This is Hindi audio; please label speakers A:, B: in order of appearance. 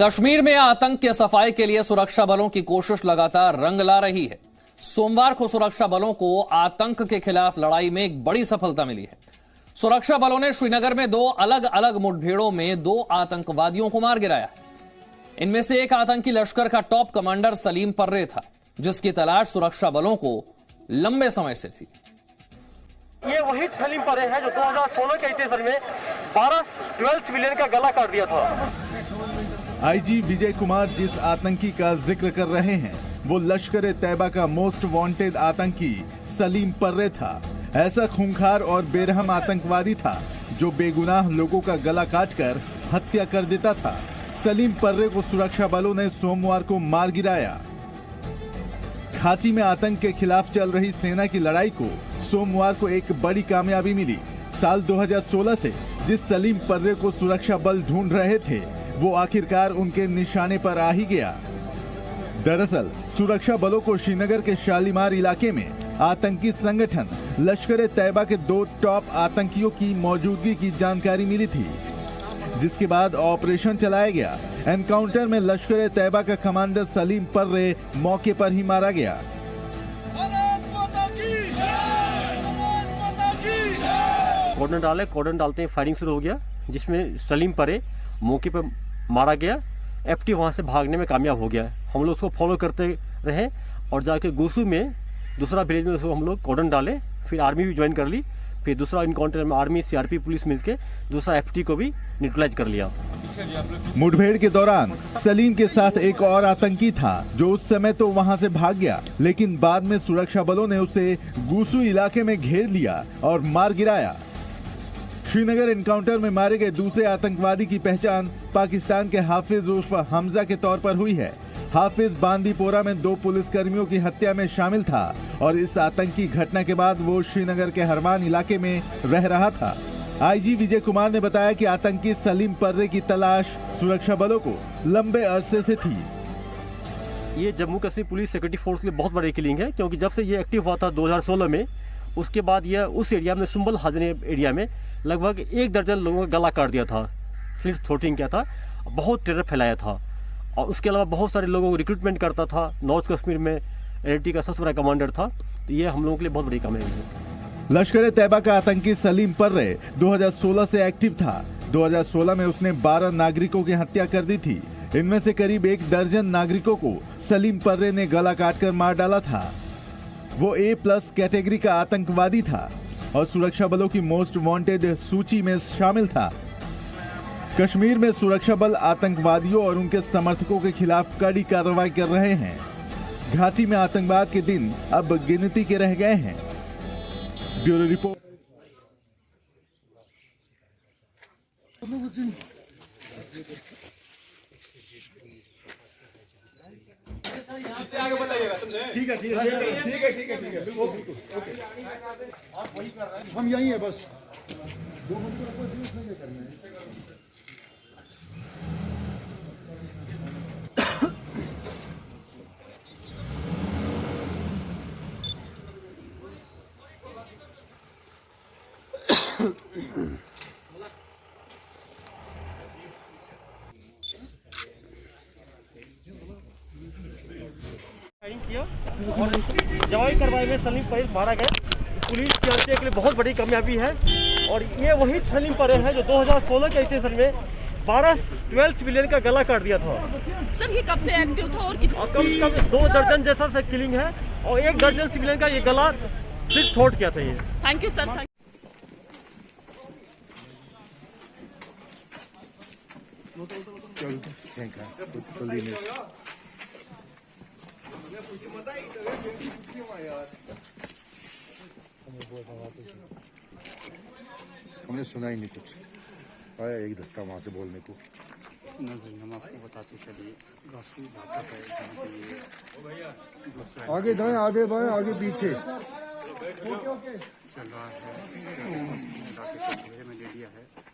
A: कश्मीर में आतंक के सफाई के लिए सुरक्षा बलों की कोशिश लगातार रंग ला रही है। सोमवार को सुरक्षा बलों को आतंक के खिलाफ लड़ाई में एक बड़ी सफलता मिली है। सुरक्षा बलों ने श्रीनगर में 2 अलग अलग मुठभेड़ों में 2 आतंकवादियों को मार गिराया। इनमें से एक आतंकी लश्कर का टॉप कमांडर सलीम पर्रे था, जिसकी तलाश सुरक्षा बलों को लंबे समय से थी।
B: ये वही सलीम पर्रे है जो 2016 के इतिहास में 12 सिविलियन का गला काट दिया था।
C: आईजी विजय कुमार जिस आतंकी का जिक्र कर रहे हैं वो लश्कर तैयबा का मोस्ट वांटेड आतंकी सलीम पर्रे था। ऐसा खूंखार और बेरहम आतंकवादी था जो बेगुनाह लोगों का गला काटकर हत्या कर देता था। सलीम पर्रे को सुरक्षा बलों ने सोमवार को मार गिराया। घाटी में आतंक के खिलाफ चल रही सेना की लड़ाई को सोमवार को एक बड़ी कामयाबी मिली। साल 2016 से जिस सलीम पर्रे को सुरक्षा बल ढूंढ रहे थे वो आखिरकार उनके निशाने पर आ ही गया। दरअसल सुरक्षा बलों को श्रीनगर के शालीमार इलाके में आतंकी संगठन लश्कर तैयबा के 2 टॉप आतंकियों की मौजूदगी की जानकारी मिली थी, जिसके बाद ऑपरेशन चलाया गया। एनकाउंटर में लश्कर तैयबा का कमांडर सलीम पर्रे मौके पर ही मारा गया।
B: कॉर्डन डालते ही फायरिंग शुरू हो गया, जिसमें सलीम पर्रे मौके पर मारा गया। एफटी वहां से भागने में कामयाब हो गया। हम लोग उसको फॉलो करते रहे और जाके गुसू में दूसरा विलेज में उसको हम लोग कॉर्डन डाले। फिर आर्मी भी ज्वाइन कर ली। फिर दूसरा इनकाउंटर में आर्मी सीआरपी पुलिस मिलके दूसरा एफटी को भी न्यूट्रलाइज कर लिया।
C: मुठभेड़ के दौरान सलीम के साथ एक और आतंकी था जो उस समय तो वहां से भाग गया, लेकिन बाद में सुरक्षा बलों ने उसे गुसू इलाके में घेर लिया और मार गिराया। श्रीनगर एनकाउंटर में मारे गए दूसरे आतंकवादी की पहचान पाकिस्तान के हाफिज उर्फ हमजा के तौर पर हुई है। हाफिज बांदीपोरा में 2 पुलिसकर्मियों की हत्या में शामिल था और इस आतंकी घटना के बाद वो श्रीनगर के हरमान इलाके में रह रहा था। आईजी विजय कुमार ने बताया कि आतंकी सलीम पर्रे की तलाश सुरक्षा बलों को लंबे अरसे से थी।
B: ये Jammu Kashmir police security force के लिए बहुत बड़ी किलिंग है, क्योंकि जब से ये एक्टिव हुआ था 2016 में, उसके बाद यह उस एरिया में सुंबल हाजने एरिया में लगभग 1 दर्जन लोगों का गला काट दिया था, स्लिट थ्रोटिंग किया था, बहुत टेरर फैलाया था। और उसके अलावा बहुत सारे लोगों को रिक्रूटमेंट करता था। नॉर्थ कश्मीर में एलटी का सबसे बड़ा कमांडर था। तो ये हम लोगों के लिए बहुत बड़ी कामयाबी है।
C: लश्कर तैयबा का आतंकी सलीम पर्रे 2016 से एक्टिव था। 2016 में उसने 12 नागरिकों की हत्या कर दी थी। इनमें से करीब 1 दर्जन नागरिकों को सलीम पर्रे ने गला काटकर मार डाला था। वो A+ कैटेगरी का आतंकवादी था और सुरक्षा बलों की मोस्ट वांटेड सूची में शामिल था। कश्मीर में सुरक्षा बल आतंकवादियों और उनके समर्थकों के खिलाफ कड़ी कार्रवाई कर रहे हैं। घाटी में आतंकवाद के दिन अब गिनती के रह गए हैं। Bureau report.
D: आगे बताइएगा, ठीक है, बिल्कुल ओके। आप वही कर रहे हैं, हम यहीं है बस। 2 घंटे कोई यूज नहीं करना है।
B: किया और जवाई कार्रवाई में सलीम पर्रे मारा गया। पुलिस सीआरपी के लिए बहुत बड़ी कामयाबी है। और ये वही सलीम पर्रे है जो 2016 के इतिहास में 12 सिविलियन का गला काट दिया था।
E: सर ये कब से एक्टिव था और
B: कम से कम 2 दर्जन जैसा से किलिंग है और 1 दर्जन सिविलियन का ये गला स्लिट थ्रोट किया था। ये
E: थैंक यू सर।
F: हमने सुना ही नहीं कुछ, आया एक दस्ता वहाँ से बोलने को।
G: हम आपको बताते चलिए।
F: आगे दाएं, आगे बाएं, आगे पीछे
G: चल रहा है, में ले लिया है।